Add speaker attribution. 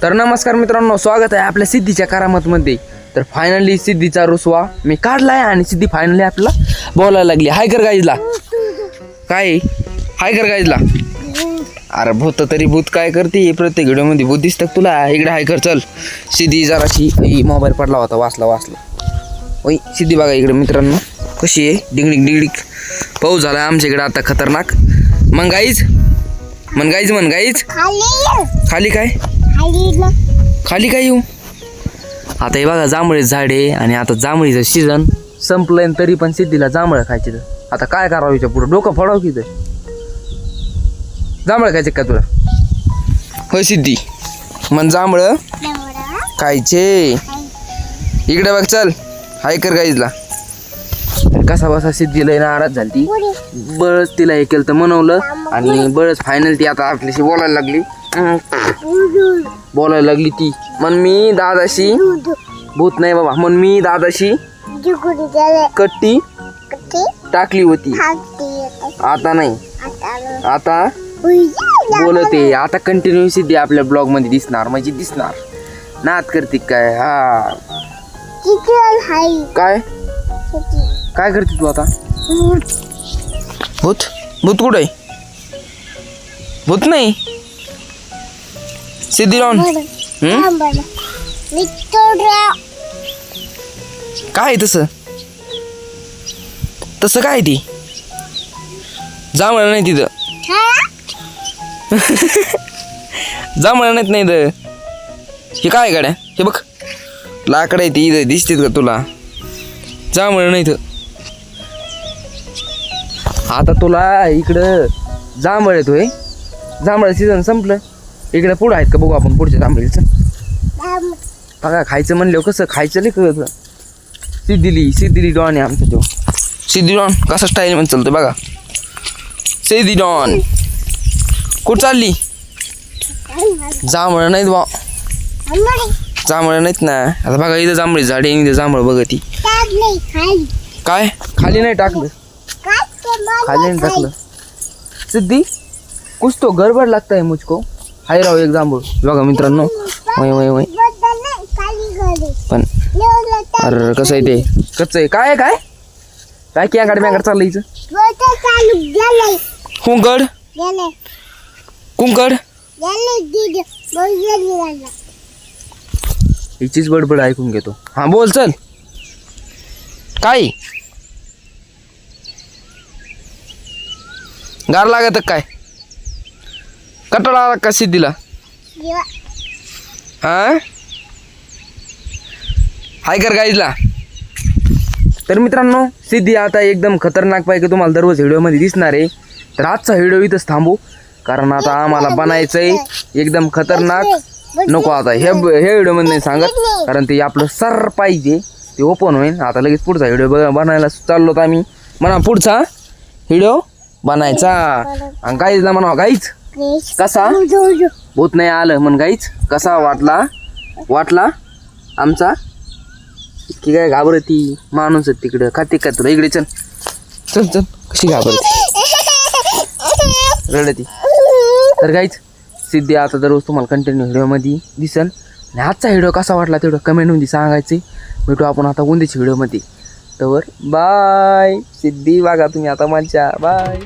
Speaker 1: तर नमस्कार मित्रांनो, स्वागत आहे आपल्या सिद्धीच्या करामतमध्ये. तर फायनली सिद्धीचा रुसवा मी काढलाय आणि सिद्धी फायनली आपला बोलायला लागली. हाय कर गाईजला. काय हाय कर गाईजला. अरे भूत तरी भूत काय करते प्रत्येक व्हिडिओमध्ये भूत दिसतं तुला. इकडे हाय कर चल. सिद्धी जराशी मोबाईल पडला होता, वाचला ओय सिद्धी बघा इकडे मित्रांनो कशी आहे. डिंगडिंग डिंगडिंग पाऊस झाला आमच्या इकडे आता खतरनाक. मन गाईज खाली काय खाली काय येऊ. आता हे बघा जांभळीचं झाड आहे आणि आता जांभळीचं सीझन संपलंय तरी पण सिद्धीला जांभळं खायची. तर आता काय करावं हिच्या पुढं डोकं फोडावं की. तर जांभळं खायचे का तुला. होय सिद्धी मन जांभळं खायचे. इकडे बघ चल. हाय कर गाईजला. कसा बसा सिद्धी लय नाराज झाली. बळच तिला हे केलं तर मनवलं आणि बळच फायनल ती आता आपल्याशी बोलायला लागली ती. मन मी दादाशी भूत नाही बाबा. मन मी दादाशी कट्टी टाकली होती. आता नाही, आता बोलते. आता कंटिन्यू सिद्धी आपल्या ब्लॉग मध्ये दिसणार म्हणजे दिसणार. नाद करते काय. हा काय काय करते तू आता. भूत भूत कुठे आहे. भूत नाही सिद्धी राहून काय तसं तसं काय ती जांभळं नाही तिथं. जांभळं नाहीत नाही तर हे काय गाड्या. हे बघ लाकडं आहे ती इथं दिसतेत का तुला. जांभळं नाही तर. आता तुला इकडं जांभळ येतोय. जांभळ सीझन संपलं. इकडे पुढं आहेत का बघू आपण पुढच्या जांभळीचं. बघा खायचं म्हणलं कसं खायचं नाही कळत. सिद्धी डॉन आहे आमचा तो. सिद्धी डॉन कसा स्टाईल म्हणून चालतोय बघा. सिद्धी डॉन कुठं चालली. जांभळं नाहीत बा. जांभळं नाहीत ना. आता बघा इथं जांभळी झाडे इथं जांभळ बघ ती. काय खाली नाही टाकलं. खाली नाही टाकलं. सिद्धी कुछ तो गडबड लगता है मुझको. हाय राव एक जांभूळ बघा मित्रांनो. वय पण अरे कसं आहे ते कच्चं आहे. काय काय काय क्या गाडी मॅगड चाललं हिचं. कुंकड कुंकड हिचीच बडबड ऐकून घेतो. हा बोल चल. काय गार लागत काय. कटाळा आला का सिद्धीला. हा हाय कर गाईजला. तर मित्रांनो सिद्धी आता एकदम खतरनाक पैकी तुम्हाला दररोज व्हिडिओमध्ये दिसणार आहे. तर आजचा व्हिडिओ इथंच थांबू कारण आता आम्हाला बनायचंय एकदम खतरनाक. नको आता हे व्हिडिओमध्ये नाही सांगत कारण ते आपलं सर पाहिजे ते ओपन होईल. आता लगेच पुढचा व्हिडिओ बनायला चाललो तर आम्ही म्हणा पुढचा व्हिडिओ बनायचा. आणि गाईजला म्हणा गाईज कसा भूत नाही आलं म्हण गाईज कसा वाटला आमचा. इतकी काय घाबरती माणूस तिकडं खाते का तुला. इकडे चल चल चल. कशी घाबरती रडती. तर गाईज सिद्धी आता दररोज तुम्हाला कंटिन्यू व्हिडिओमध्ये दिसन. आणि आजचा व्हिडिओ कसा वाटला तेवढं कमेंटमध्ये सांगायचे. भेटू आपण आता उद्याच्या व्हिडिओमध्ये. तर बाय सिद्धी बघा तुम्ही आता माझ्या बाय.